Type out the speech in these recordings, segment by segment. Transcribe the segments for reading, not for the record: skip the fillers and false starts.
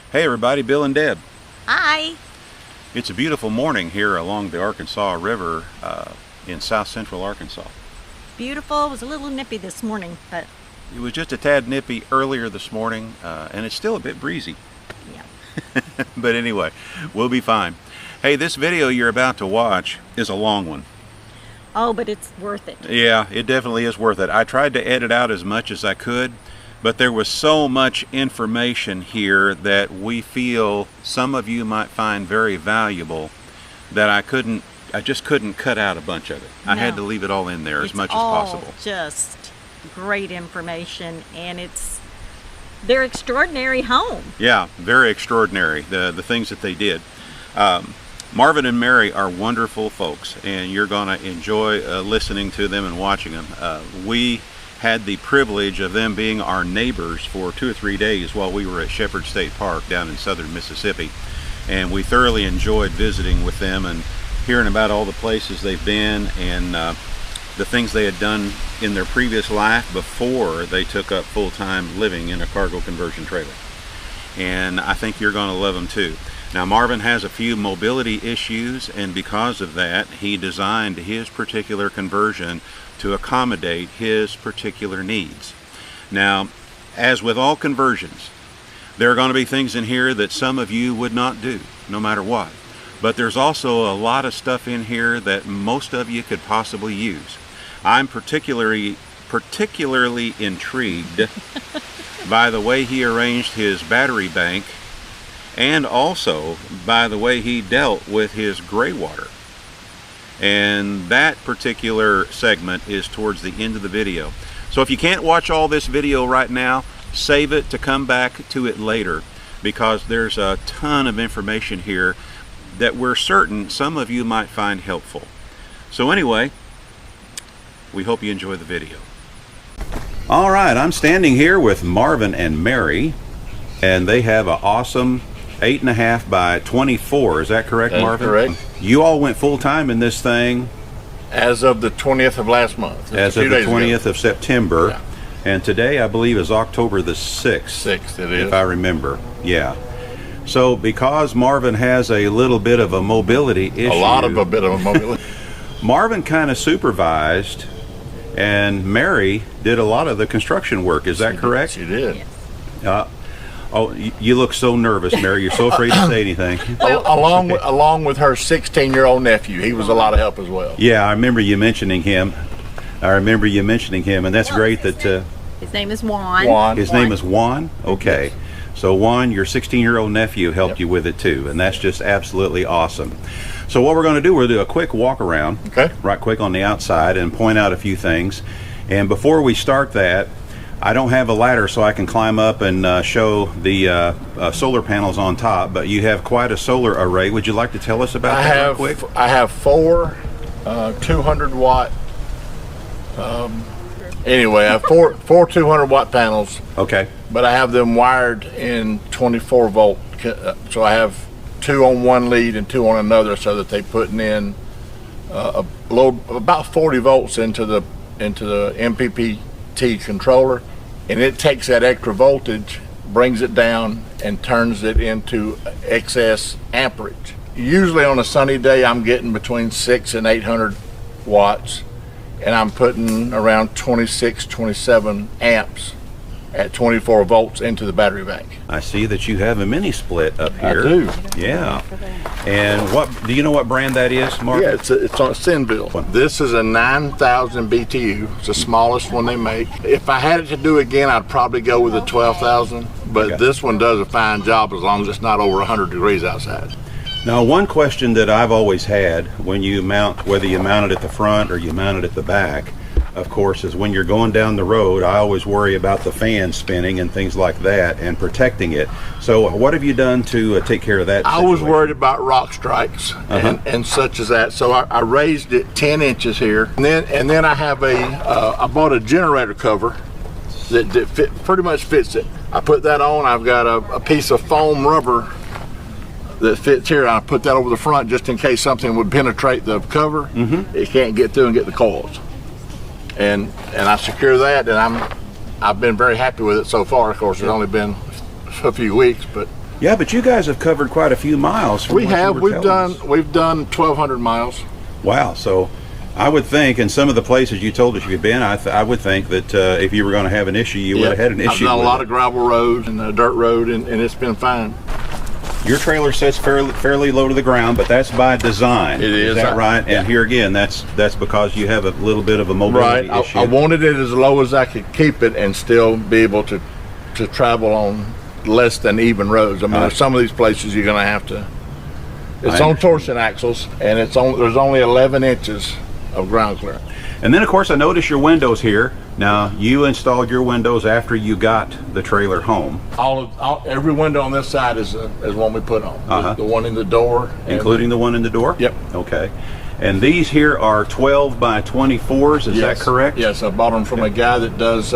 Hey everybody, Bill and Deb. Hi. It's a beautiful morning here along the Arkansas River in south central Arkansas. Beautiful. It was a little nippy this morning, but It was just a tad nippy earlier this morning and it's still a bit breezy. yeah. But anyway, we'll be fine. Hey, this video you're about to watch is a long one. Oh, but it's worth it. Yeah, it definitely is worth it. I tried to edit out as much as I could, but there was so much information here that we feel some of you might find very valuable that I just couldn't cut out a bunch of it. I had to leave it all in there as much as possible. Just great information, and it's their extraordinary home. Yeah, very extraordinary, the things that they did. Marvin and Mary are wonderful folks, and you're going to enjoy listening to them and watching them. We had the privilege of them being our neighbors for 2 or 3 days while we were at Shepherd State Park down in southern Mississippi, and we thoroughly enjoyed visiting with them and hearing about all the places they've been and the things they had done in their previous life before they took up full-time living in a cargo conversion trailer. And I think you're going to love them too. Now, Marvin has a few mobility issues, and because of that he designed his particular conversion to accommodate his particular needs. Now, as with all conversions, there are going to be things in here that some of you would not do, no matter what. But there's also a lot of stuff in here that most of you could possibly use. I'm particularly intrigued by the way he arranged his battery bank, and also by the way he dealt with his gray water. And that particular segment is towards the end of the video. So if you can't watch all this video right now, save it to come back to it later, because there's a ton of information here that we're certain some of you might find helpful. So anyway, we hope you enjoy the video. All right, I'm standing here with Marvin and Mary, and they have an awesome 8.5 by 24. Is that correct, Marvin? Correct. You all went full-time in this thing as of the 20th of last month. as of the 20th of September. Yeah. And today I believe is October the 6th. 6th it is. If I remember. Yeah. So because Marvin has a little bit of a mobility issue. A bit of a mobility. Marvin kind of supervised, and Mary did a lot of the construction work. Is that correct? She did. Oh, you look so nervous, Mary. You're so afraid to say anything. Along with her 16-year-old nephew, he was a lot of help as well. Yeah, I remember you mentioning him. And that's great that... His name is Juan. His name is Juan? Okay. So Juan, your 16-year-old nephew helped you with it too, and that's just absolutely awesome. So what we're going to do, we'll do a quick walk around, right quick on the outside, and point out a few things. And before we start that, I don't have a ladder so I can climb up and show the solar panels on top, but you have quite a solar array. Would you like to tell us about that real quick? I have four 200 watt anyway, I have four 200 watt panels. Okay. But I have them wired in 24 volt, so I have 2 on one lead and 2 on another, so that they putting in a load of about 40 volts into the MPPT controller, and it takes that extra voltage, brings it down, and turns it into excess amperage. Usually on a sunny day I'm getting between 600 and 800 watts, and I'm putting around 27 amps at 24 volts into the battery bank. I see that you have a mini split up here. I do. Yeah. And do you know what brand that is, Mark? Yeah, it's on Sinville. This is a 9,000 BTU. It's the smallest one they make. If I had it to do again, I'd probably go with a 12,000. But this one does a fine job as long as it's not over 100 degrees outside. Now, one question that I've always had when you mount, whether you mount it at the front or you mount it at the back, of course, is when you're going down the road, I always worry about the fan spinning and things like that and protecting it. So what have you done to take care of that situation? I was worried about rock strikes and such as that, so I raised it 10 inches here, and then I have I bought a generator cover that pretty much fits it. I put that on. I've got a piece of foam rubber that fits here. I put that over the front just in case something would penetrate the cover. It can't get through and get the coils. And I secure that, and I've been very happy with it so far. Of course, it's only been a few weeks, but Yeah, but you guys have covered quite a few miles. From We what you have. were telling us. We've done 1,200 miles. Wow. So I would think, in some of the places you told us you've been, I would think that if you were going to have an issue, you would have had an issue. I've done a lot with of gravel roads and a dirt road, and it's been fine. Your trailer sits fairly low to the ground, but that's by design. It is. Is that right? Yeah. And here again, that's because you have a little bit of a mobility Right. issue. I wanted it as low as I could keep it and still be able to travel on less than even roads. I mean, there's some of these places you're going to have to. It's on torsion axles, and there's only 11 inches of ground clearance. And then, of course, I noticed your windows here. Now, you installed your windows after you got the trailer home. Every window on this side is one we put on. The one in the door, Including the one in the door? Yep. Okay. And these here are 12 by 24s, is that correct? Yes, I bought them from a guy that does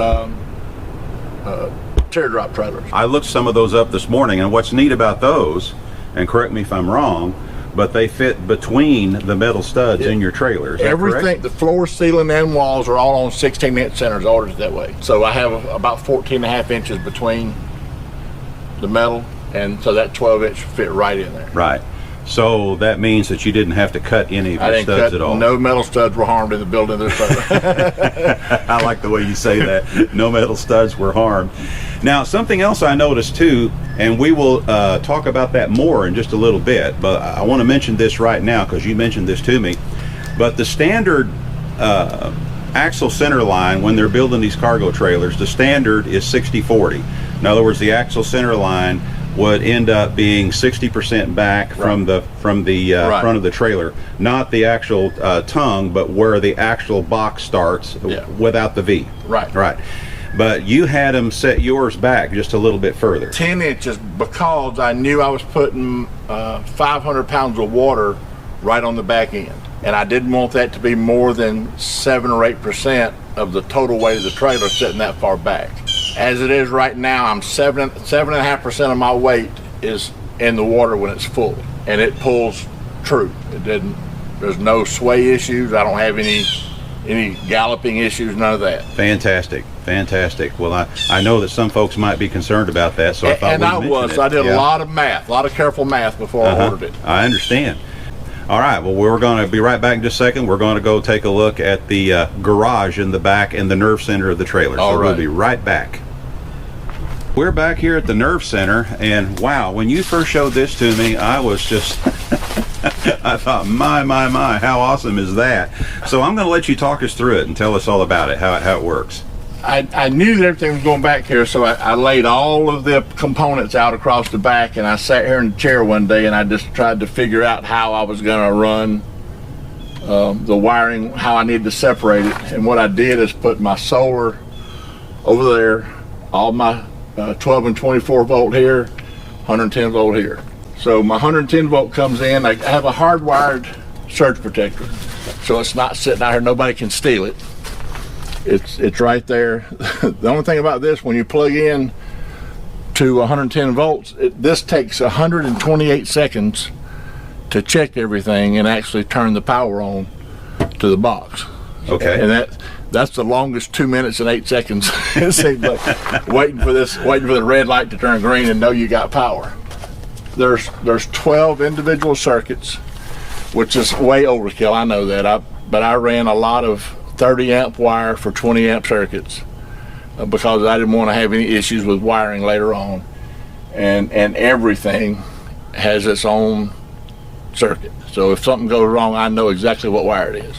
teardrop trailers. I looked some of those up this morning, and what's neat about those, and correct me if I'm wrong, but they fit between the metal studs in your trailer. Is that Everything, correct? the floor, ceiling, and walls are all on 16-inch centers, ordered that way. So I have about 14 and a half inches between the metal, and so that 12-inch fit right in there. Right. So that means that you didn't have to cut any of I your didn't studs cut, at all. no metal studs were harmed in the building of this trailer. I like the way you say that. No metal studs were harmed. Now, something else I noticed too, and we will talk about that more in just a little bit, but I want to mention this right now because you mentioned this to me. But the standard axle center line, when they're building these cargo trailers, the standard is 60-40. In other words, the axle center line would end up being 60% back from the front of the trailer, not the actual tongue, but where the actual box starts without the V. Right. But you had them set yours back just a little bit further. 10 inches because I knew I was putting 500 pounds of water right on the back end. And I didn't want that to be more than 7 or 8% of the total weight of the trailer sitting that far back. As it is right now, I'm 7.5% of my weight is in the water when it's full, and it pulls true. There's no sway issues. I don't have any galloping issues, none of that. Fantastic. Well, I know that some folks might be concerned about that, so I thought we'd mention it. I did a lot of math, a lot of careful math before I ordered it. I understand. All right, well, we're going to be right back in just a second. We're going to go take a look at the garage in the back and the nerve center of the trailer. So we'll be right back. We're back here at the nerve center, and wow, when you first showed this to me, I was just, I thought, my, how awesome is that? So I'm going to let you talk us through it and tell us all about it, how it works. I knew that everything was going back here, so I laid all of the components out across the back, and I sat here in the chair one day and I just tried to figure out how I was going to run the wiring, how I needed to separate it. And what I did is put my solar over there, all my 12 and 24 volt here, 110 volt here. So my 110 volt comes in. I have a hardwired surge protector, so it's not sitting out here, nobody can steal it. It's right there. The only thing about this, when you plug in to 110 volts, this takes 128 seconds to check everything and actually turn the power on to the box. Okay. And that's the longest 2 minutes and 8 seconds. It seems like waiting for the red light to turn green and know you got power. There's 12 individual circuits, which is way overkill. I know that. But I ran a lot of 30 amp wire for 20 amp circuits because I didn't want to have any issues with wiring later on. And everything has its own circuit. So if something goes wrong, I know exactly what wire it is.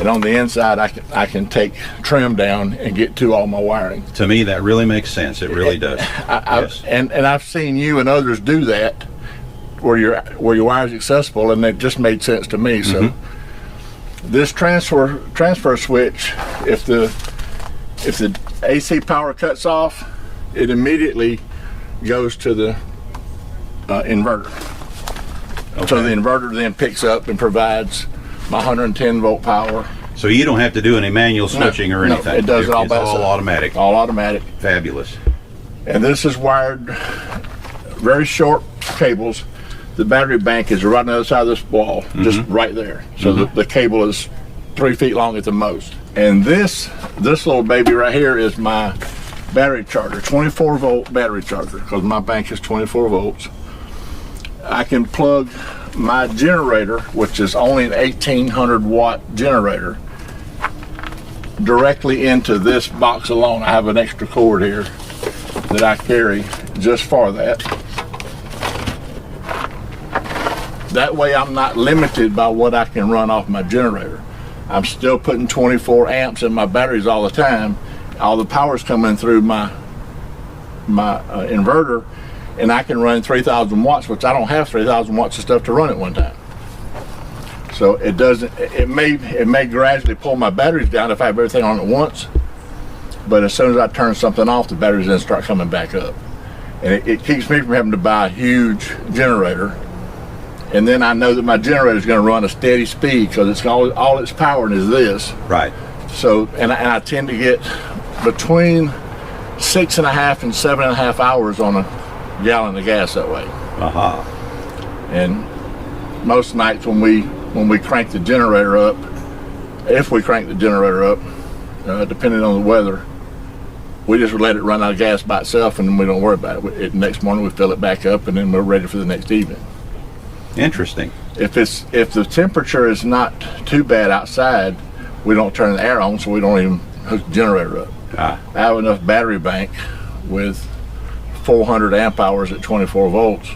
And on the inside, I can take trim down and get to all my wiring. To me, that really makes sense. It really does. Yes. And I've seen you and others do that where your wire is accessible, and it just made sense to me. So this transfer switch, if the AC power cuts off, it immediately goes to the inverter. Okay. So the inverter then picks up and provides my 110 volt power. So you don't have to do any manual switching or anything. No, it does it all by itself. It's all automatic. All automatic. Fabulous. And this is wired very short cables. The battery bank is right on the other side of this wall, just right there. So the cable is 3 feet long at the most. And this little baby right here is my battery charger, 24 volt battery charger, because my bank is 24 volts. I can plug my generator, which is only an 1800 watt generator, directly into this box alone. I have an extra cord here that I carry just for that. That way I'm not limited by what I can run off my generator. I'm still putting 24 amps in my batteries all the time. All the power's coming through my inverter, and I can run 3,000 watts, which I don't have 3,000 watts of stuff to run at one time. So it doesn't, it may gradually pull my batteries down if I have everything on at once, but as soon as I turn something off, the batteries then start coming back up. And it keeps me from having to buy a huge generator. And then I know that my generator is going to run a steady speed, because it's all it's powering is this. Right. So, and I tend to get between 6.5 and 7.5 hours on a gallon of gas that way. Aha. And most nights when we crank the generator up, if we crank the generator up, depending on the weather, we just let it run out of gas by itself, and then we don't worry about it. Next morning we fill it back up, and then we're ready for the next evening. Interesting. If the temperature is not too bad outside, we don't turn the air on, so we don't even hook the generator up. I have enough battery bank with 400 amp hours at 24 volts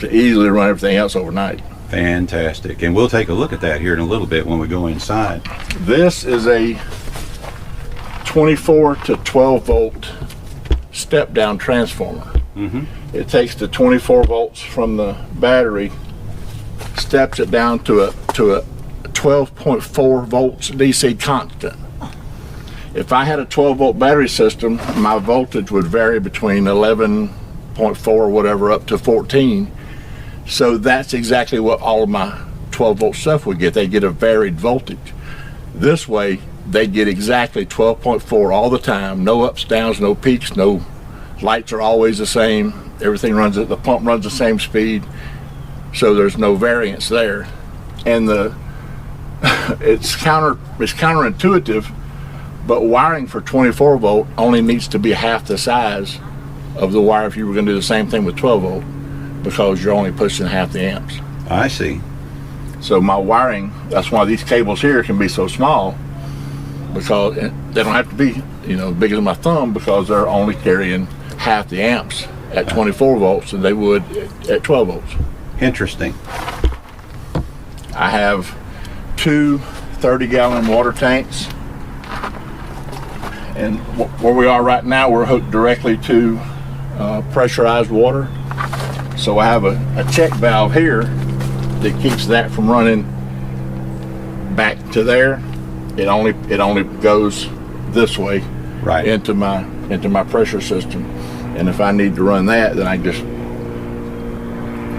to easily run everything else overnight. Fantastic. And we'll take a look at that here in a little bit when we go inside. This is a 24 to 12 volt step down transformer. Mm-hmm. It takes the 24 volts from the battery, steps it down to a 12.4 volts DC constant. If I had a 12 volt battery system, my voltage would vary between 11.4 or whatever up to 14. So that's exactly what all of my 12 volt stuff would get. They get a varied voltage. This way, they get exactly 12.4 all the time. No ups, downs, no peaks, no lights are always the same. Everything runs at the pump runs the same speed. So there's no variance there. And it's counterintuitive, but wiring for 24 volt only needs to be half the size of the wire if you were going to do the same thing with 12 volt, because you're only pushing half the amps. I see. So my wiring, that's why these cables here can be so small, because they don't have to be, bigger than my thumb, because they're only carrying half the amps at 24 volts than they would at 12 volts. Interesting. I have two 30-gallon water tanks, and where we are right now, we're hooked directly to pressurized water. So I have a check valve here that keeps that from running back to there. It only goes this way, right, into my pressure system. And if I need to run that, then I just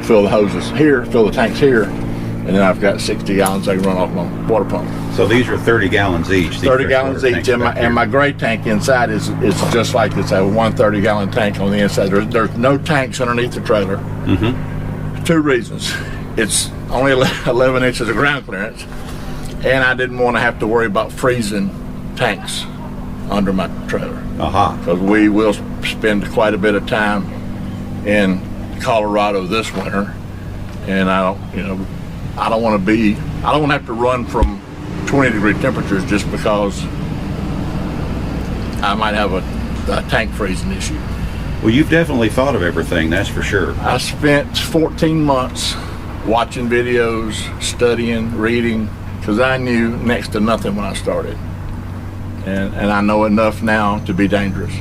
fill the hoses here, fill the tanks here, and then I've got 60 gallons I can run off my water pump. So these are 30 gallons each. 30 gallons each, and my gray tank inside is just like this. I have a 130-gallon tank on the inside. There's no tanks underneath the trailer. Mm-hmm. Two reasons. It's only 11 inches of ground clearance, and I didn't want to have to worry about freezing tanks under my trailer. Because we will spend quite a bit of time in Colorado this winter, and I don't want to have to run from 20-degree temperatures just because I might have a tank freezing issue. Well, you've definitely thought of everything, that's for sure. I spent 14 months watching videos, studying, reading, because I knew next to nothing when I started. And I know enough now to be dangerous.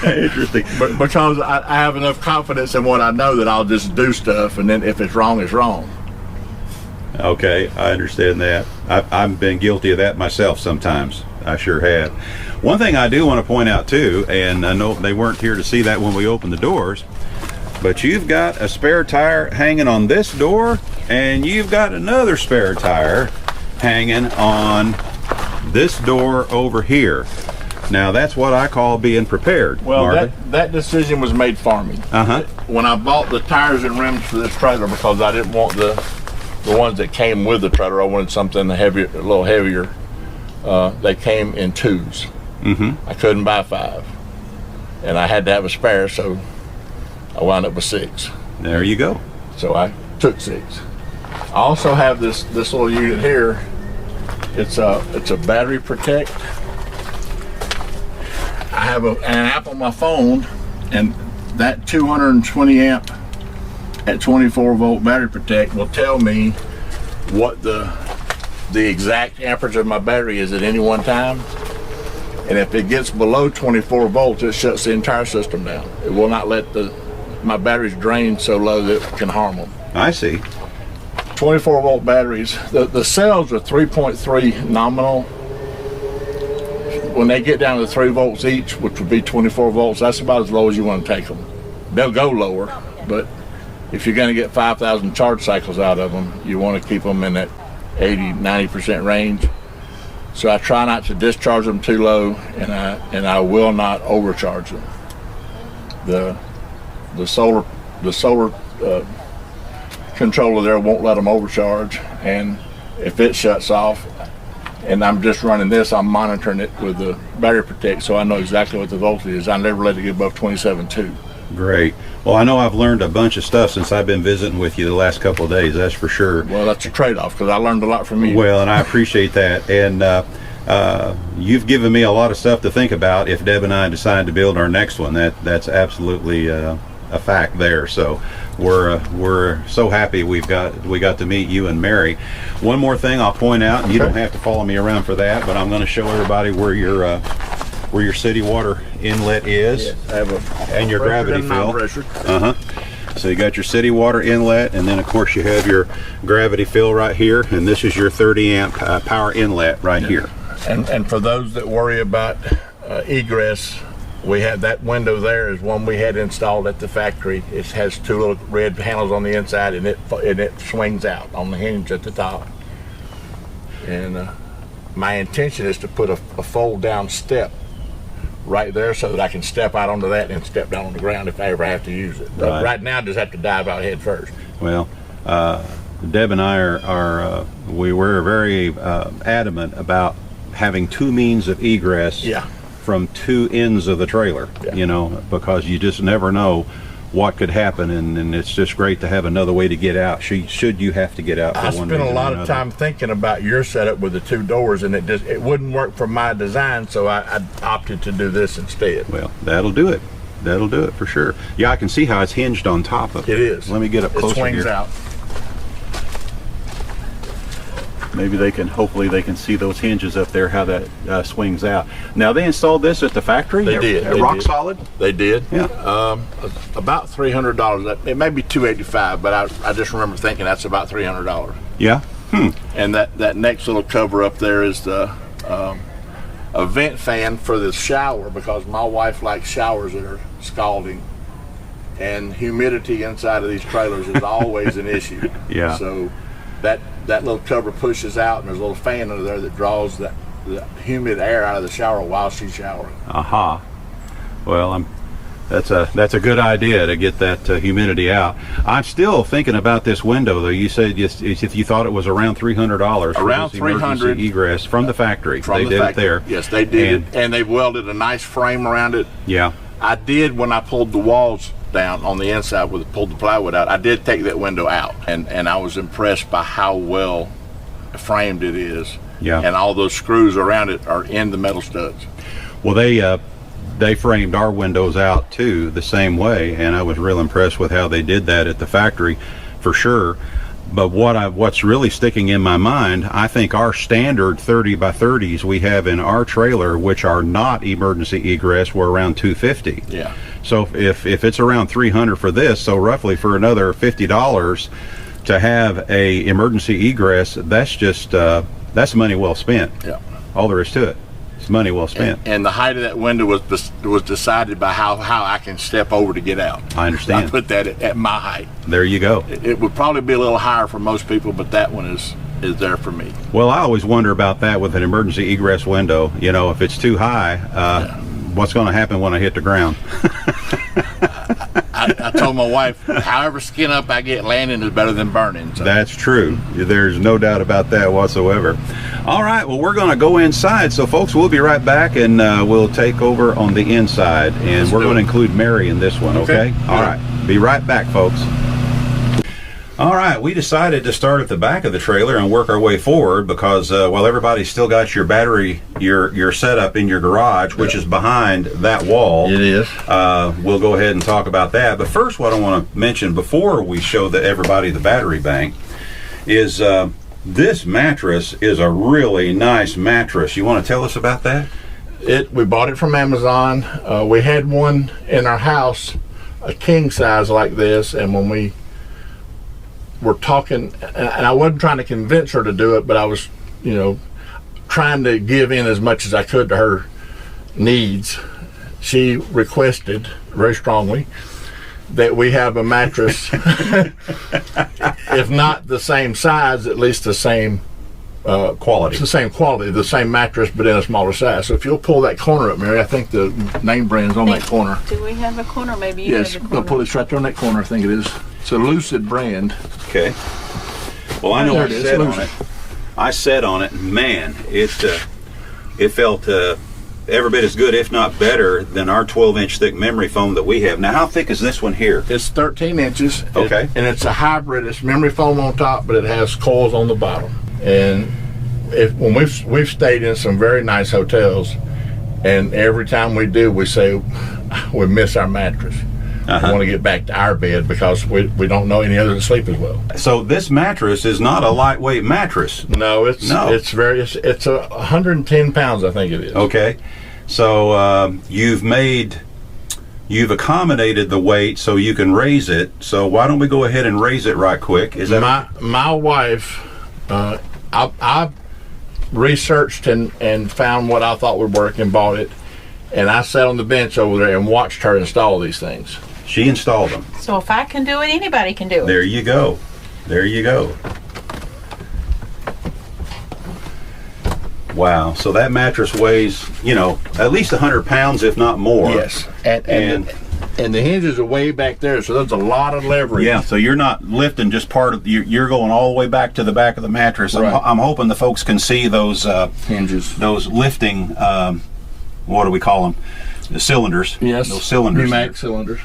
Interesting. But because I have enough confidence in what I know that I'll just do stuff, and then if it's wrong, it's wrong. Okay, I understand that. I've been guilty of that myself sometimes. I sure have. One thing I do want to point out too, and I know they weren't here to see that when we opened the doors, but you've got a spare tire hanging on this door, and you've got another spare tire hanging on this door over here. Now that's what I call being prepared. Well, that decision was made for me. When I bought the tires and rims for this trailer, because I didn't want the ones that came with the trailer, I wanted something heavier, a little heavier. they came in 2s. I couldn't buy 5, and I had to have a spare, so I wound up with 6. There you go. So I took 6. I also have this little unit here. It's a battery protect. I have an app on my phone, and that 220 amp at 24 volt battery protect will tell me what the exact amperage of my battery is at any one time. And if it gets below 24 volts, it shuts the entire system down. It will not let my batteries drain so low that it can harm them. I see. 24 volt batteries. The cells are 3.3 nominal. When they get down to 3 volts each, which would be 24 volts, that's about as low as you want to take them. They'll go lower, but if you're going to get 5,000 charge cycles out of them, you want to keep them in that 80-90% range. So I try not to discharge them too low, and I will not overcharge them. The solar controller there won't let them overcharge, and if it shuts off and I'm just running this, I'm monitoring it with the battery protect, so I know exactly what the voltage is. I never let it get above 27.2. Great. Well, I know I've learned a bunch of stuff since I've been visiting with you the last couple of days, that's for sure. Well, that's a trade-off, because I learned a lot from you. Well, and I appreciate that. And you've given me a lot of stuff to think about if Deb and I decide to build our next one. That's absolutely a fact there. So we're so happy we got to meet you and Mary. One more thing I'll point out, and you don't have to follow me around for that, but I'm going to show everybody where your city water inlet is. Yes, I have and your gravity fill. Pressure. So you got your city water inlet, and then of course you have your gravity fill right here, and this is your 30 amp power inlet right here. And for those that worry about egress, we have that window there is one we had installed at the factory. It has 2 little red handles on the inside, and it swings out on the hinge at the top. And my intention is to put a fold down step right there so that I can step out onto that and step down on the ground if I ever have to use it. But right now I just have to dive out head first. Well, Deb and I we were very adamant about having 2 means of egress from 2 ends of the trailer, you know, because you just never know what could happen, and it's just great to have another way to get out should you have to get out for one reason or another. I spent a lot of time thinking about your setup with the 2 doors, and it wouldn't work for my design, so I opted to do this instead. Well, that'll do it. That'll do it for sure. Yeah, I can see how it's hinged on top of it. It is. Let me get up closer here. It swings out. Maybe hopefully they can see those hinges up there, how that swings out. Now, they installed this at the factory? They did. Rock solid? They did. Yeah. About $300. It may be $285, but I just remember thinking that's about $300. Yeah. And that next little cover up there is a vent fan for the shower, because my wife likes showers that are scalding, and humidity inside of these trailers is always an issue. Yeah. So that little cover pushes out, and there's a little fan under there that draws the humid air out of the shower while she's showering. Well, that's a good idea to get that humidity out. I'm still thinking about this window, though. You said if you thought it was around $300 around for $300 egress from the factory. They did it there. Yes, they did, and they welded a nice frame around it. Yeah. I did, when I pulled the walls down on the inside, pulled the plywood out, I did take that window out, and I was impressed by how well framed it is. Yeah. And all those screws around it are in the metal studs. Well, they framed our windows out too the same way, and I was real impressed with how they did that at the factory, for sure. But what's really sticking in my mind, I think our standard 30 by 30s we have in our trailer, which are not emergency egress, were around $250. Yeah. So if it's around $300 for this, so roughly for another $50 to have a emergency egress, that's just that's money well spent. Yeah. All there is to it. It's money well spent. And the height of that window was decided by how I can step over to get out. I understand. I put that at my height. There you go. It would probably be a little higher for most people, but that one is there for me. Well, I always wonder about that with an emergency egress window. You know, if it's too high, what's going to happen when I hit the ground? I told my wife, however skin up I get, landing is better than burning. So. That's true. There's no doubt about that whatsoever. All right, well, we're going to go inside. So, folks, we'll be right back, and we'll take over on the inside. And we're going to include Mary in this one, okay? All right, be right back, folks. All right, we decided to start at the back of the trailer and work our way forward because while everybody's still got your battery, your setup in your garage, which is behind that wall. It is. We'll go ahead and talk about that. But first, what I want to mention before we show everybody the battery bank is this mattress is a really nice mattress. You want to tell us about that? We bought it from Amazon. We had one in our house, a king size like this, and when we were talking, and I wasn't trying to convince her to do it, but I was, trying to give in as much as I could to her needs. She requested very strongly that we have a mattress, if not the same size, at least the same quality. It's the same quality, the same mattress, but in a smaller size. So if you'll pull that corner up, Mary, I think the name brand's on that corner. Do we have a corner? Maybe you Yes, have a corner. I'll pull this right there on that corner, I think it is. It's a Lucid brand. Okay. Well, I know There I it is, sat on Lucid. it. I sat on it, and man, it felt every bit as good, if not better, than our 12-inch thick memory foam that we have. Now, how thick is this one here? It's 13 inches. Okay. And it's a hybrid. It's memory foam on top, but it has coils on the bottom. And when we've stayed in some very nice hotels, and every time we do, we say we miss our mattress. We want to get back to our bed because we don't know any other to sleep as well. So this mattress is not a lightweight mattress. No, it's 110 pounds, I think it is. Okay. So you've accommodated the weight so you can raise it. So why don't we go ahead and raise it right quick? Is that my wife? I researched and found what I thought would work and bought it, and I sat on the bench over there and watched her install these things. She installed them. So if I can do it, anybody can do it. There you go. There you go. Wow. So that mattress weighs, at least 100 pounds, if not more. Yes. And the hinges are way back there, so there's a lot of leverage. Yeah, so you're not lifting just part of, you're going all the way back to the back of the mattress. Right. I'm hoping the folks can see those hinges. Those lifting, what do we call them? The cylinders. Yes. Those cylinders. Pneumatic cylinders.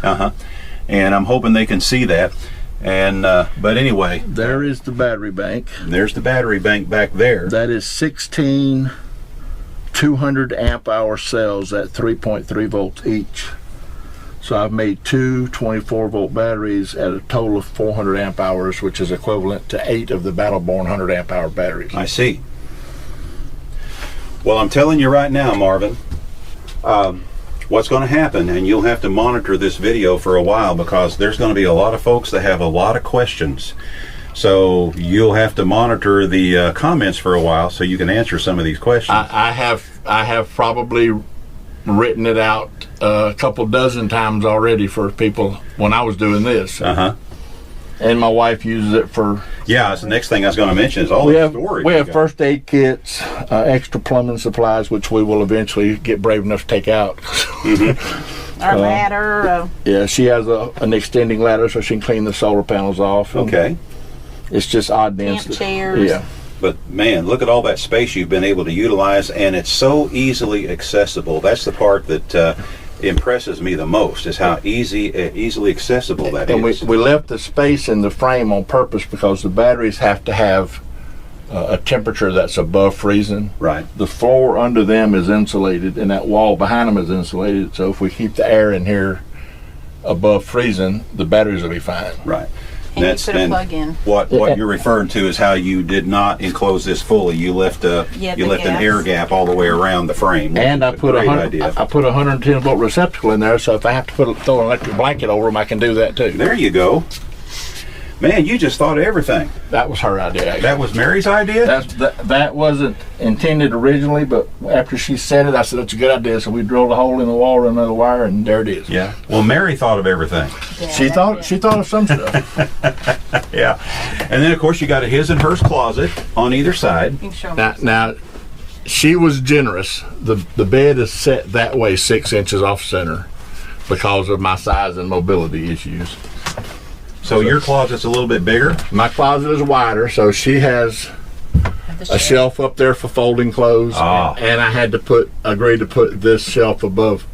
And I'm hoping they can see that. And but anyway, there is the battery bank. There's the battery bank back there. That is 16 200 amp hour cells at 3.3 volts each. So I've made two 24 volt batteries at a total of 400 amp hours, which is equivalent to 8 of the Battleborn 100 amp hour batteries. I see. Well, I'm telling you right now, Marvin, what's going to happen, and you'll have to monitor this video for a while because there's going to be a lot of folks that have a lot of questions. So you'll have to monitor the comments for a while so you can answer some of these questions. I have probably written it out a couple dozen times already for people when I was doing this. And my wife uses it for... Yeah, that's the next thing I was going to mention is all the storage. We have first aid kits, extra plumbing supplies, which we will eventually get brave enough to take out. Our ladder. Yeah, she has an extending ladder so she can clean the solar panels off. Okay. It's just odd Camp chairs. Yeah. But man, look at all that space you've been able to utilize, and it's so easily accessible. That's the part that impresses me the most, is how easily accessible that is. We left the space in the frame on purpose because the batteries have to have a temperature that's above freezing. Right. The floor under them is insulated, and that wall behind them is insulated. So if we keep the air in here above freezing, the batteries will be fine. Right. And you put a plug in. What you're referring to is how you did not enclose this fully. You left an air gap all the way around the frame. And I put a 110 volt receptacle in there, so if I have to throw an electric blanket over them, I can do that too. There you go. Man, you just thought of everything. That was her idea. Actually. That was Mary's idea? That wasn't intended originally, but after she said it, I said, that's a good idea. So we drilled a hole in the wall, run another wire, and there it is. Yeah. Well, Mary thought of everything. Yeah, she thought of some stuff. Yeah. And then, of course, you got a his and hers closet on either side. You can show me. Now, she was generous. The bed is set that way 6 inches off center because of my size and mobility issues. So your closet's a little bit bigger? My closet is wider, so she has a shelf up there for folding clothes, and I had to agree to put this shelf above.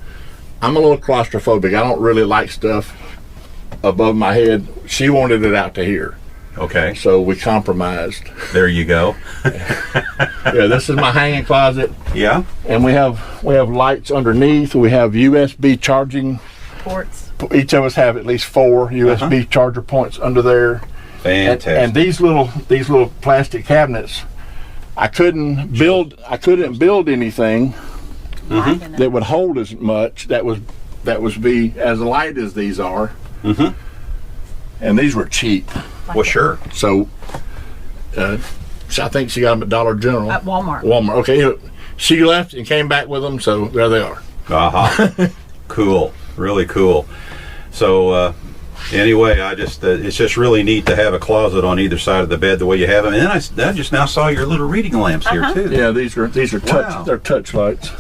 I'm a little claustrophobic. I don't really like stuff above my head. She wanted it out to here. Okay. So we compromised. There you go. Yeah, this is my hanging closet. Yeah. And we have lights underneath. We have USB charging ports. Each of us have at least 4 USB charger points under there. Fantastic. And these little plastic cabinets, I couldn't build anything that would hold as much. That was be as light as these are. And these were cheap. Well, sure. So, I think she got them at Dollar General. At Walmart. Walmart. Okay. She left and came back with them, so there they are. Cool. Really cool. So, anyway, it's just really neat to have a closet on either side of the bed the way you have them. And then I just now saw your little reading lamps here too. Yeah, these are touch. Wow. They're touch lights.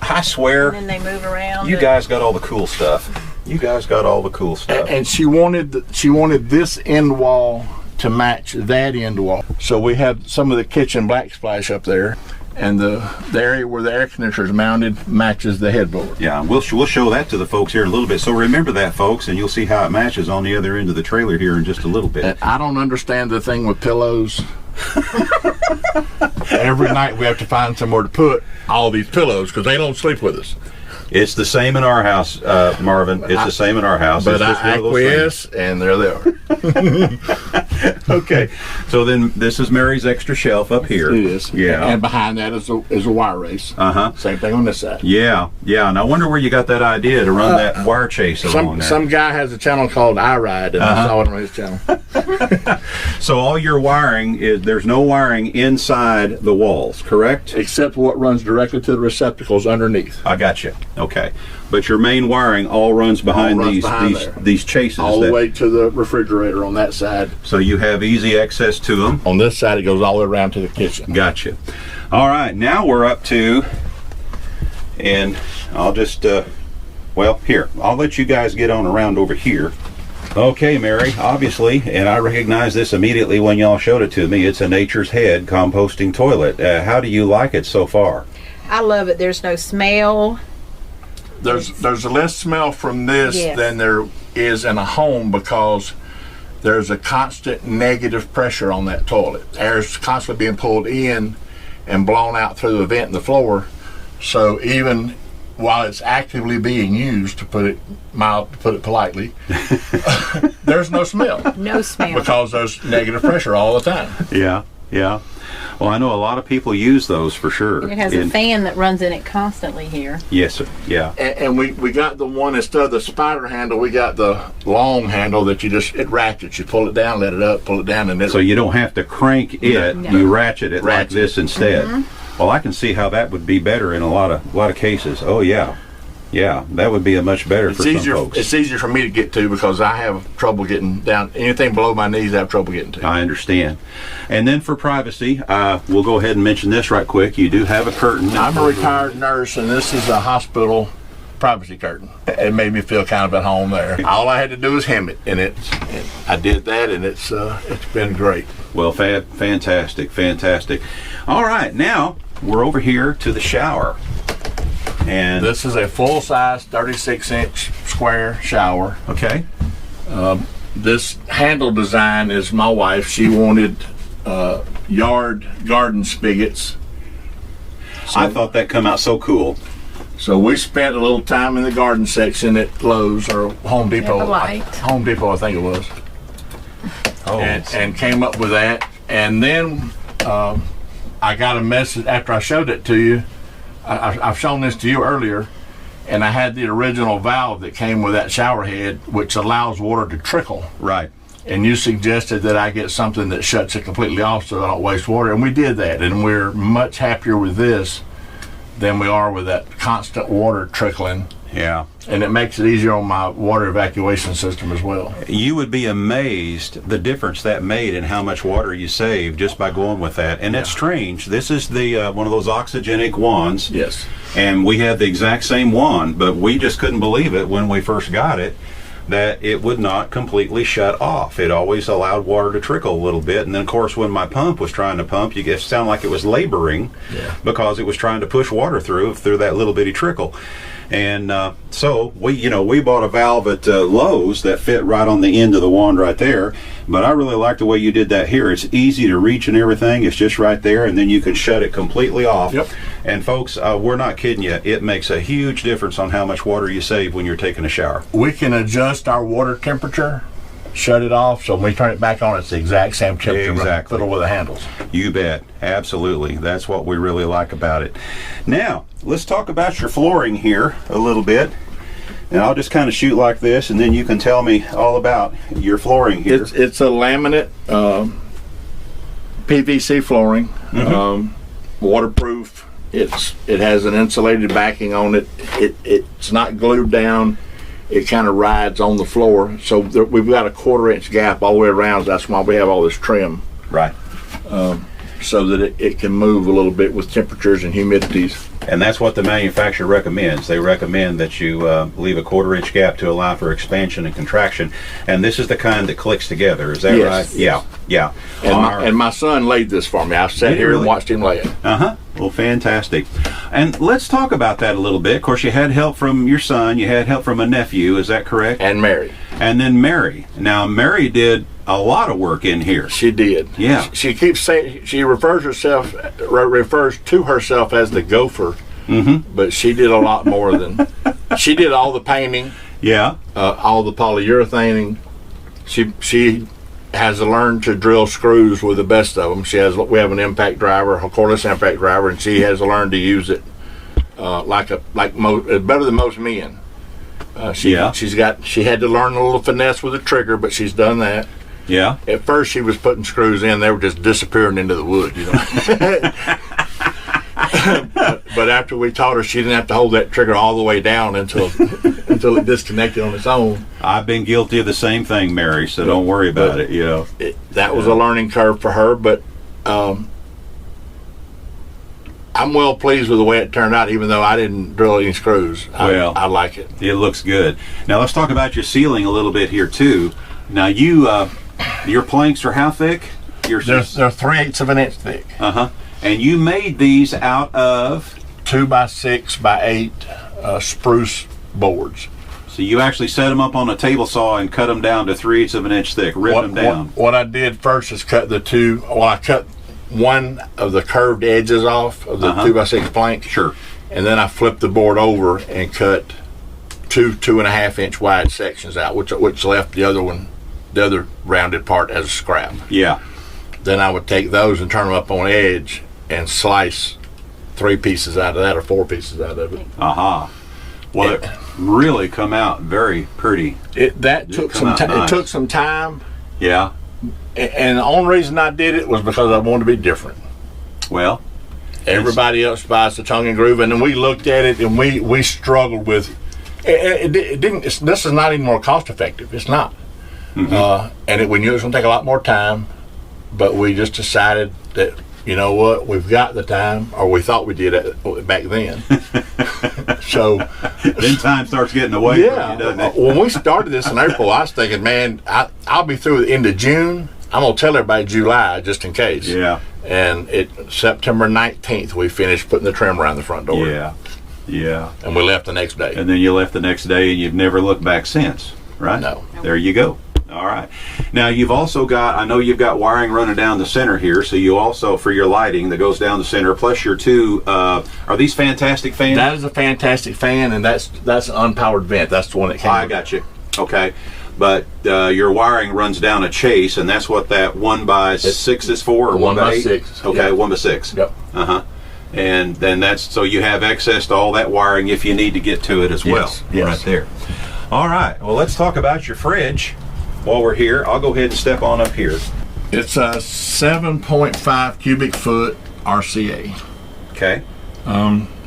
I swear. And then they move around. You guys got all the cool stuff. And she wanted this end wall to match that end wall. So we have some of the kitchen backsplash up there, and the area where the air conditioner is mounted matches the headboard. Yeah, we'll show that to the folks here in a little bit. So remember that, folks, and you'll see how it matches on the other end of the trailer here in just a little bit. And I don't understand the thing with pillows. Every night we have to find somewhere to put all these pillows because they don't sleep with us. It's the same in our house, Marvin. It's the same in our house. But I acquiesce, and there they are. Okay, so then this is Mary's extra shelf up here. It is. Yeah. And behind that is a wire race. Same thing on this side. Yeah, yeah. And I wonder where you got that idea to run that wire chase along there. Some guy has a channel called iRide, and I saw it on his channel. So all your wiring there's no wiring inside the walls, correct? Except what runs directly to the receptacles underneath. I got you. Okay, but your main wiring all runs behind these chases. All the way to the refrigerator on that side. So you have easy access to them. On this side, it goes all the way around to the kitchen. Gotcha. All right, now we're up to, and I'll just, well, here, I'll let you guys get on around over here. Okay, Mary, obviously, and I recognize this immediately when y'all showed it to me, it's a Nature's Head composting toilet. How do you like it so far? I love it. There's no smell. There's less smell from this than there is in a home because there's a constant negative pressure on that toilet. Air's constantly being pulled in and blown out through the vent in the floor. So even while it's actively being used, to put it politely, there's no smell. No smell. Because there's negative pressure all the time. Yeah, yeah. Well, I know a lot of people use those for sure. And it has a fan that runs in it constantly here. Yes, sir. Yeah. And we got the one, instead of the spider handle, we got the long handle that it ratchets. You pull it down, let it up, pull it down, and so you don't have to crank it. No. You ratchet it like this instead. Well, I can see how that would be better in a lot of cases. Oh yeah. Yeah, that would be much better for some folks. It's easier for me to get to because I have trouble getting down. Anything below my knees, I have trouble getting to. I understand. And then for privacy, we'll go ahead and mention this right quick. You do have a curtain. I'm a retired nurse, and this is a hospital privacy curtain. It made me feel kind of at home there. All I had to do was hem it, and I did that, and it's been great. Well, fantastic. All right, now we're over here to the shower. And this is a full-size 36-inch square shower. Okay. This handle design is my wife. She wanted garden spigots. So, I thought that come out so cool. So we spent a little time in the garden section at Lowe's or Home Depot. Home Depot, I think it was. Oh. And came up with that. And then I got a message after I showed it to you. I've shown this to you earlier, and I had the original valve that came with that shower head, which allows water to trickle. Right. And you suggested that I get something that shuts it completely off so I don't waste water, and we did that. And we're much happier with this than we are with that constant water trickling. Yeah. And it makes it easier on my water evacuation system as well. You would be amazed the difference that made in how much water you save just by going with that. And that's strange. This is the one of those oxygenic wands. Yes. And we had the exact same wand, but we just couldn't believe it when we first got it. that it would not completely shut off. It always allowed water to trickle a little bit, and then of course when my pump was trying to pump, you get sound like it was laboring because it was trying to push water through that little bitty trickle. And so we bought a valve at Lowe's that fit right on the end of the wand right there. But I really like the way you did that here. It's easy to reach and everything. It's just right there, and then you can shut it completely off. Yep. And folks, we're not kidding you. It makes a huge difference on how much water you save when you're taking a shower. We can adjust our water temperature, shut it off, so when we turn it back on, it's the exact same temperature. Exactly. Fiddle with the handles. You bet. Absolutely. That's what we really like about it. Now, let's talk about your flooring here a little bit. And I'll just kind of shoot like this, and then you can tell me all about your flooring here. It's a laminate PVC flooring, waterproof. It has an insulated backing on it. It's not glued down. It kind of rides on the floor. So we've got a 1/4 inch gap all the way around. That's why we have all this trim. Right. So that it can move a little bit with temperatures and humidities. And that's what the manufacturer recommends. They recommend that you leave a 1/4 inch gap to allow for expansion and contraction. And this is the kind that clicks together. Is that right? Yes. Yeah. And my son laid this for me. I sat here and watched him lay it. Well, fantastic. And let's talk about that a little bit. Of course, you had help from your son. You had help from a nephew. Is that correct? And Mary. And then Mary. Now, Mary did a lot of work in here. She did. Yeah. She keeps saying, she refers to herself as the gopher, but she did a lot more than, she did all the painting, all the polyurethaning. She has learned to drill screws with the best of them. We have an impact driver, a cordless impact driver, and she has learned to use it better than most men. She had to learn a little finesse with the trigger, but she's done that. Yeah. At first, she was putting screws in; they were just disappearing into the wood, But after we taught her, she didn't have to hold that trigger all the way down until it disconnected on its own. I've been guilty of the same thing, Mary. So don't worry about it. That was a learning curve for her, but I'm well pleased with the way it turned out, even though I didn't drill any screws. I like it. It looks good. Now let's talk about your ceiling a little bit here too. Now your planks are how thick? They're 3/8 of an inch thick. And you made these out of 2x6x8 spruce boards. So you actually set them up on a table saw and cut them down to 3/8 of an inch thick, ripped them down. What I did first is cut I cut one of the curved edges off of the 2x6 plank. Sure. And then I flipped the board over and cut 2.5 inch wide sections out, which left the other rounded part as a scrap. Yeah. Then I would take those and turn them up on edge and slice 3 pieces out of that or 4 pieces out of it. Well, it really come out very pretty. It took some time. Yeah. And the only reason I did it was because I wanted to be different. Well, everybody else buys the tongue and groove, and then we looked at it and we struggled with it. This is not even more cost effective. It's not. And we knew it was going to take a lot more time, but we just decided that, you know what, we've got the time, or we thought we did it back then. So then time starts getting away from you, doesn't it? When we started this in April, I was thinking, man, I'll be through at the end of June. I'm going to tell everybody July just in case. Yeah. And September 19th, we finished putting the trim around the front door. Yeah. And we left the next day. And then you left the next day, and you've never looked back since, right? No. There you go. All right. Now you've also got, I know you've got wiring running down the center here, so you also, for your lighting that goes down the center, plus your two, are these fantastic fans? That is a fantastic fan, and that's an unpowered vent. That's the one that came. I got you. Okay. But your wiring runs down a chase, and that's what that 1x6 is for, or 1x6. Okay, yep. 1x6. Yep. And then so you have access to all that wiring if you need to get to it as well. Yes. Right there. All right. Well, let's talk about your fridge. While we're here, I'll go ahead and step on up here. It's a 7.5 cubic foot RCA. Okay.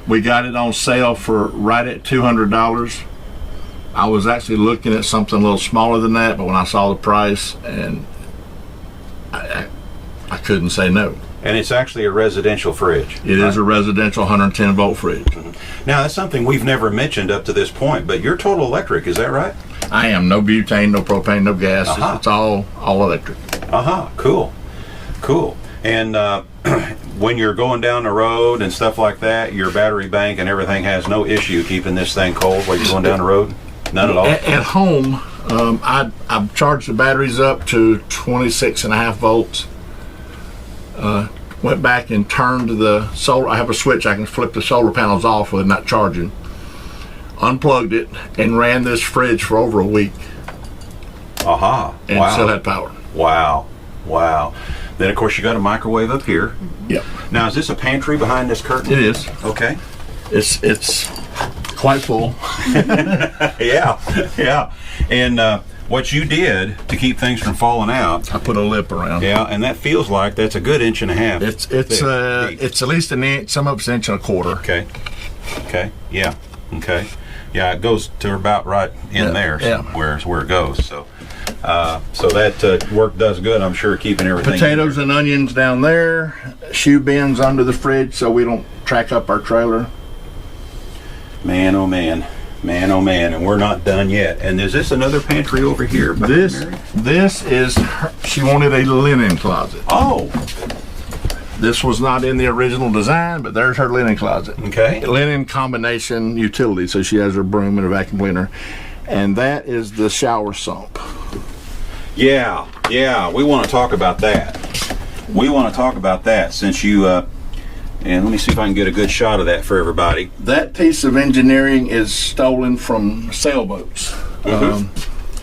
We got it on sale for right at $200. I was actually looking at something a little smaller than that, but when I saw the price, and I couldn't say no. And it's actually a residential fridge. It is a residential 110 volt fridge. Now that's something we've never mentioned up to this point, but you're Total Electric, is that right? I am. No butane, no propane, no gas. It's all electric. Cool. And when you're going down the road and stuff like that, your battery bank and everything has no issue keeping this thing cold while you're going down the road? None at all? At home, I've charged the batteries up to 26.5 volts. Went back and turned the solar. I have a switch I can flip the solar panels off with not charging. Unplugged it and ran this fridge for over a week. And still had power. Wow. Then of course you got a microwave up here. Yep. Now is this a pantry behind this curtain? It is. Okay. It's quite full. Yeah. And what you did to keep things from falling out, I put a lip around. Yeah, and that feels like that's a good 1.5 inches. It's at least an inch. Some of it's 1.25 inches. Okay. Yeah. Okay. Yeah, it goes to about right in there somewhere is where it goes. So that work does good, I'm sure, keeping everything. Potatoes and onions down there. Shoe bins under the fridge so we don't track up our trailer. Man, oh man, and we're not done yet. And is this another pantry over here? This is she wanted a linen closet. Oh. This was not in the original design, but there's her linen closet. Okay. Linen combination utility, so she has her broom and a vacuum cleaner. And that is the shower sump. Yeah, we want to talk about that. Since you, and let me see if I can get a good shot of that for everybody. That piece of engineering is stolen from sailboats.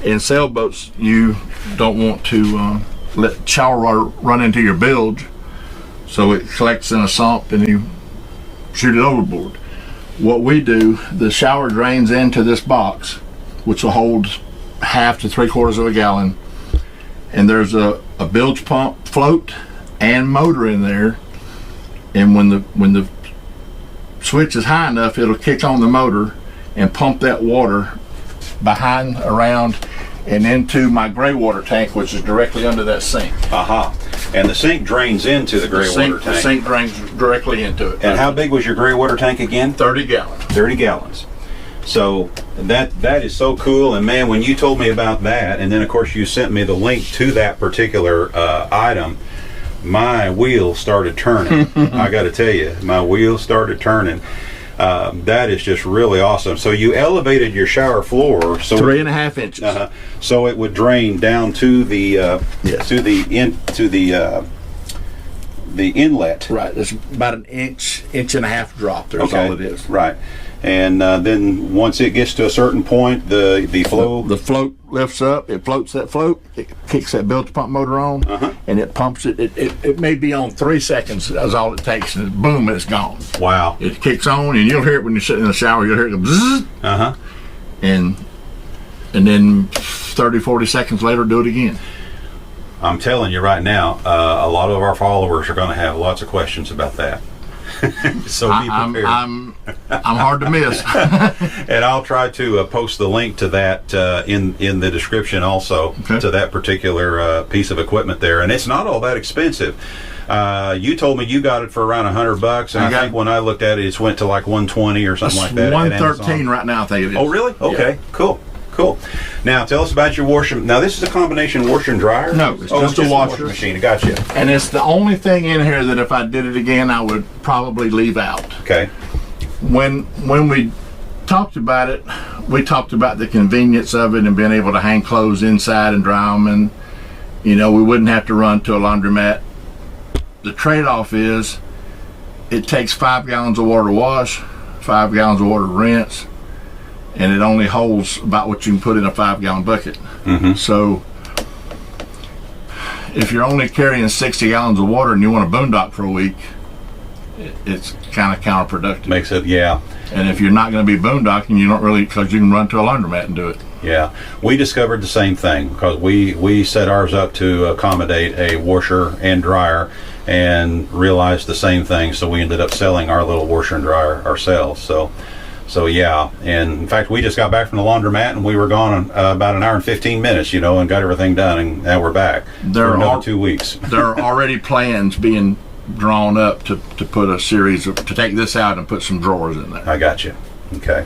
In sailboats, you don't want to let shower water run into your bilge. So it collects in a sump and you shoot it overboard. What we do, the shower drains into this box, which will hold 1/2 to 3/4 of a gallon. And there's a bilge pump float and motor in there. And when the switch is high enough, it'll kick on the motor and pump that water behind, around, and into my gray water tank, which is directly under that sink. And the sink drains into the gray water tank. The sink drains directly into it. And how big was your gray water tank again? 30 gallons. 30 gallons. So that is so cool. And man, when you told me about that, and then of course you sent me the link to that particular item, my wheels started turning. I got to tell you, my wheels started turning. That is just really awesome. So you elevated your shower floor so 3.5 inches. So it would drain down to the the inlet. Right. It's about an inch and a half drop. That's all it is. Right. And then once it gets to a certain point, the float lifts up. It floats that float. It kicks that bilge pump motor on, and it pumps it. It may be on 3 seconds. That's all it takes, and boom, it's gone. Wow! It kicks on, and you'll hear it when you're sitting in the shower. You'll hear it go bzzz. And then 30, 40 seconds later, do it again. I'm telling you right now, a lot of our followers are going to have lots of questions about that. So be prepared. I'm hard to miss. And I'll try to post the link to that in the description also, to that particular piece of equipment there. And it's not all that expensive. You told me you got it for around $100, and I think when I looked at it, it's went to like 120 or something like that. 113 right now, I think it is. Oh, really? Okay, yeah. Cool. Now, tell us about your washer. Now, this is a combination washer and dryer? No, it's just a washer machine. Gotcha. And it's the only thing in here that if I did it again, I would probably leave out. Okay. When we talked about it, we talked about the convenience of it and being able to hang clothes inside and dry them, and we wouldn't have to run to a laundromat. The trade-off is it takes 5 gallons of water to wash, 5 gallons of water to rinse, and it only holds about what you can put in a 5-gallon bucket. So if you're only carrying 60 gallons of water and you want to boondock for a week, it's kind of counterproductive. Makes it, yeah. And if you're not going to be boondocking, you don't really, because you can run to a laundromat and do it. Yeah, we discovered the same thing because we set ours up to accommodate a washer and dryer and realized the same thing. So we ended up selling our little washer and dryer ourselves. So yeah, and in fact, we just got back from the laundromat and we were gone about an hour and 15 minutes, and got everything done, and now we're back for another 2 weeks. There are already plans being drawn up to put a series of, to take this out and put some drawers in there. I got you. Okay.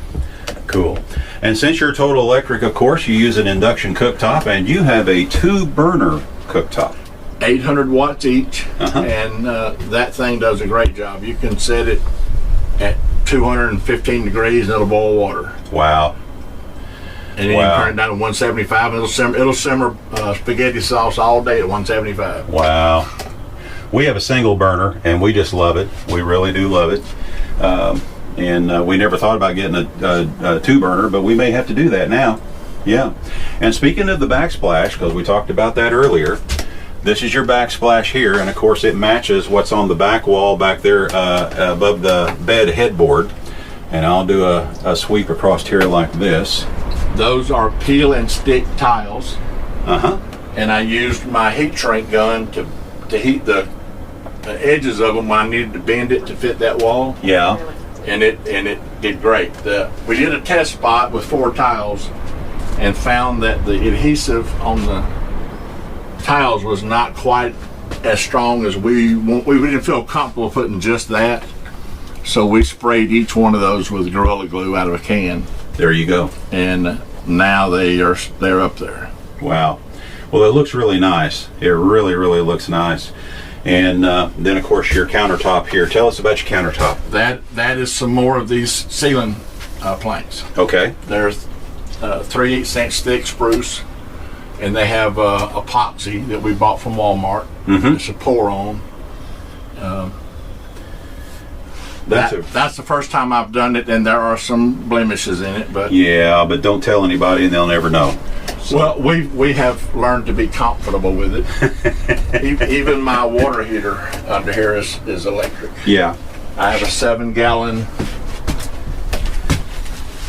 Cool. And since you're total electric, of course, you use an induction cooktop, and you have a 2-burner cooktop. 800 watts each, and that thing does a great job. You can set it at 215 degrees and it'll boil water. Wow. And then you can turn it down to 175 and it'll simmer spaghetti sauce all day at 175. Wow. We have a single burner and we just love it. We really do love it. And we never thought about getting a 2-burner, but we may have to do that now. Yeah. And speaking of the backsplash, because we talked about that earlier, this is your backsplash here, and of course it matches what's on the back wall back there above the bed headboard. And I'll do a sweep across here like this. Those are peel and stick tiles. And I used my heat shrink gun to heat the edges of them when I needed to bend it to fit that wall. Yeah. And it did great. We did a test spot with 4 tiles and found that the adhesive on the tiles was not quite as strong as we didn't feel comfortable putting just that, so we sprayed each one of those with Gorilla Glue out of a can. There you go. And now they're up there. Wow. Well, it looks really nice. It really looks nice. And then of course your countertop here. Tell us about your countertop. That is some more of these ceiling planks. Okay. There's 3/8" thick spruce, and they have epoxy that we bought from Walmart. It's a pour on. That's the first time I've done it, and there are some blemishes in it, but yeah, but don't tell anybody and they'll never know. So. Well, we have learned to be comfortable with it. Even my water heater under here is electric. Yeah. I have a 7-gallon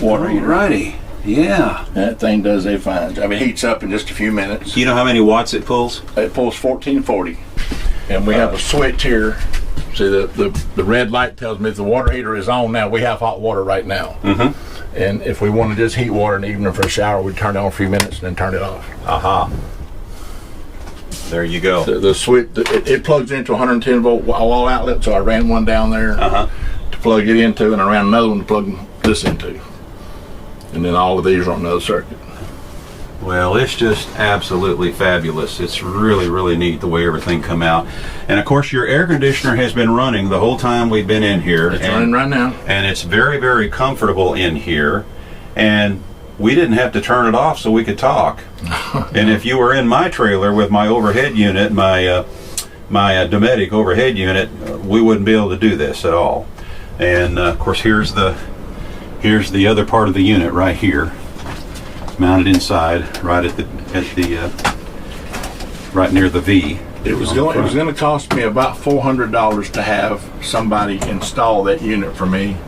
water heater. Alrighty. Yeah. That thing does a fine job. It heats up in just a few minutes. You know how many watts it pulls? It pulls 1440. And we have a switch here. See, the red light tells me if the water heater is on now. We have hot water right now. And if we want to just heat water in the evening for a shower, we turn it on a few minutes and then turn it off. There you go. The switch, it plugs into 110 volt wall outlet, so I ran one down there to plug it into, and I ran another one to plug this into. And then all of these are on another circuit. Well, it's just absolutely fabulous. It's really neat the way everything come out. And of course your air conditioner has been running the whole time we've been in here. It's running right now. And it's very comfortable in here. And we didn't have to turn it off so we could talk. And if you were in my trailer with my overhead unit, my Dometic overhead unit, we wouldn't be able to do this at all. And of course here's the other part of the unit right here. Mounted inside, right at the right near the V. It was going to cost me about $400 to have somebody install that unit for me.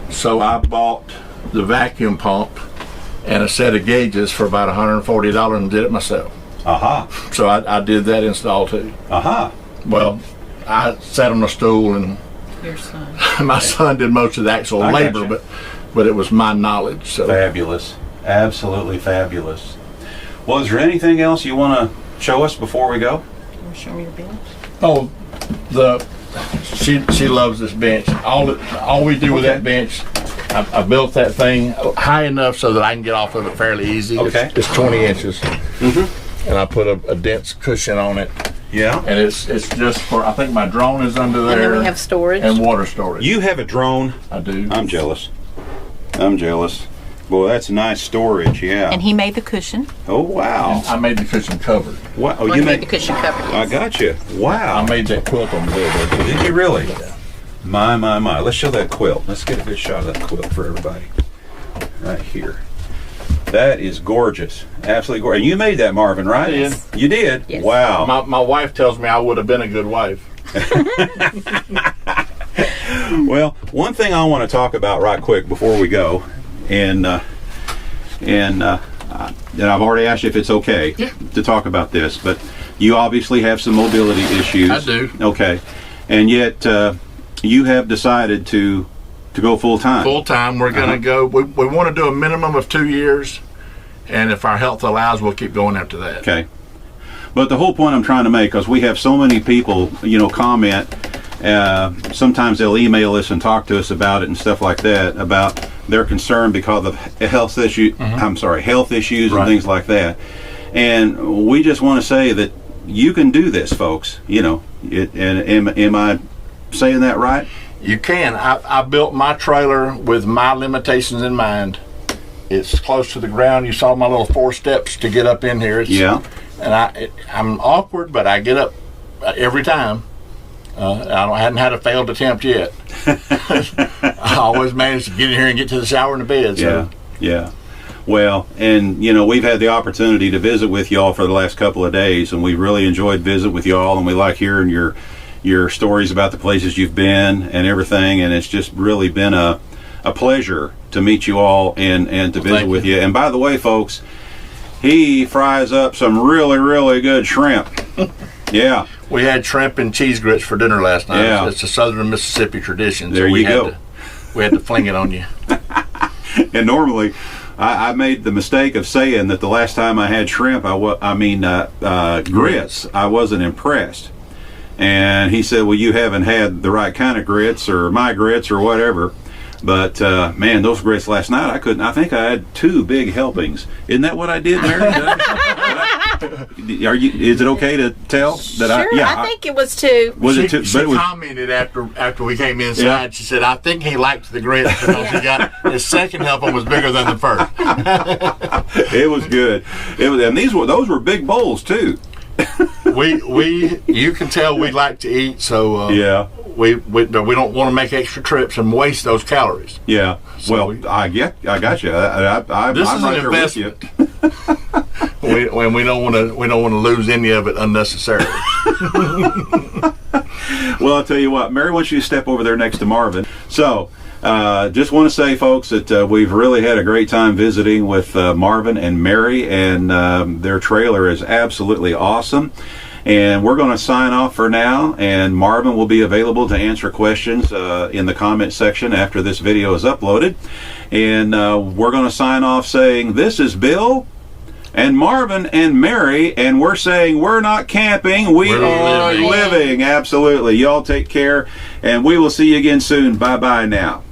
So I bought the vacuum pump and a set of gauges for about $140 and did it myself. So I did that install too. Well, I sat on a stool and your son. My son did most of the actual labor, but it was my knowledge. So fabulous. Absolutely fabulous. Well, is there anything else you want to show us before we go? You want to show me your bench? Oh, she loves this bench. All we do with that bench, I built that thing high enough so that I can get off of it fairly easy. Okay. It's 20 inches. And I put a dense cushion on it. Yeah. And it's just for, I think my drone is under there. And then we have storage. And water storage. You have a drone? I do. I'm jealous. Boy, that's nice storage, yeah. And he made the cushion. Oh, wow. And I made the cushion covered. What? Oh, well, you made the cushion covered, yes. I got you. Wow. I made that quilt on the bed. Did you really? Yeah. My. Let's show that quilt. Let's get a good shot of that quilt for everybody. Right here. That is gorgeous. Absolutely gorgeous. And you made that, Marvin, right? Yes. You did? Yes. Wow. My wife tells me I would have been a good wife. Well, one thing I want to talk about right quick before we go, and I've already asked you if it's okay to talk about this, but you obviously have some mobility issues. I do. Okay. And yet you have decided to go full-time. Full-time. We're going to go, we want to do a minimum of 2 years, and if our health allows, we'll keep going after that. Okay. But the whole point I'm trying to make, because we have so many people, comment, sometimes they'll email us and talk to us about it and stuff like that, about they're concerned because of health issues. Health issues and things like that. And we just want to say that you can do this, folks. You know, and am I saying that right? You can. I built my trailer with my limitations in mind. It's close to the ground. You saw my little 4 steps to get up in here. And I'm awkward, but I get up every time. I hadn't had a failed attempt yet. I always manage to get in here and get to the shower and the bed. So. Yeah. Well, and you know, we've had the opportunity to visit with y'all for the last couple of days, and we really enjoyed visiting with y'all, and we like hearing your stories about the places you've been and everything, and it's just really been a pleasure to meet you all and to visit with you. And by the way, folks, he fries up some really, really good shrimp. Yeah. We had shrimp and cheese grits for dinner last night. Yeah. It's a southern Mississippi tradition. There you go. We had to fling it on you. And normally, I made the mistake of saying that the last time I had shrimp, grits, I wasn't impressed. And he said, well, you haven't had the right kind of grits or my grits or whatever. But man, those grits last night, I think I had 2 big helpings. Isn't that what I did, Mary? Is it okay to tell that? Sure, I think it was 2. Was it 2? She commented after we came inside. Yeah. She said, "I think he liked the grits because he got his second helping was bigger than the first." It was good. And those were big bowls too. You can tell we like to eat, so we don't want to make extra trips and waste those calories. Yeah. So I got you. I'm right there with you. we don't want to lose any of it unnecessarily. Well, I'll tell you what, Mary wants you to step over there next to Marvin. So just want to say, folks, that we've really had a great time visiting with Marvin and Mary, and their trailer is absolutely awesome. And we're going to sign off for now, and Marvin will be available to answer questions in the comment section after this video is uploaded. And we're going to sign off saying, this is Bill and Marvin and Mary, and we're saying we're not camping, we're living. Absolutely. Y'all take care, and we will see you again soon. Bye-bye now.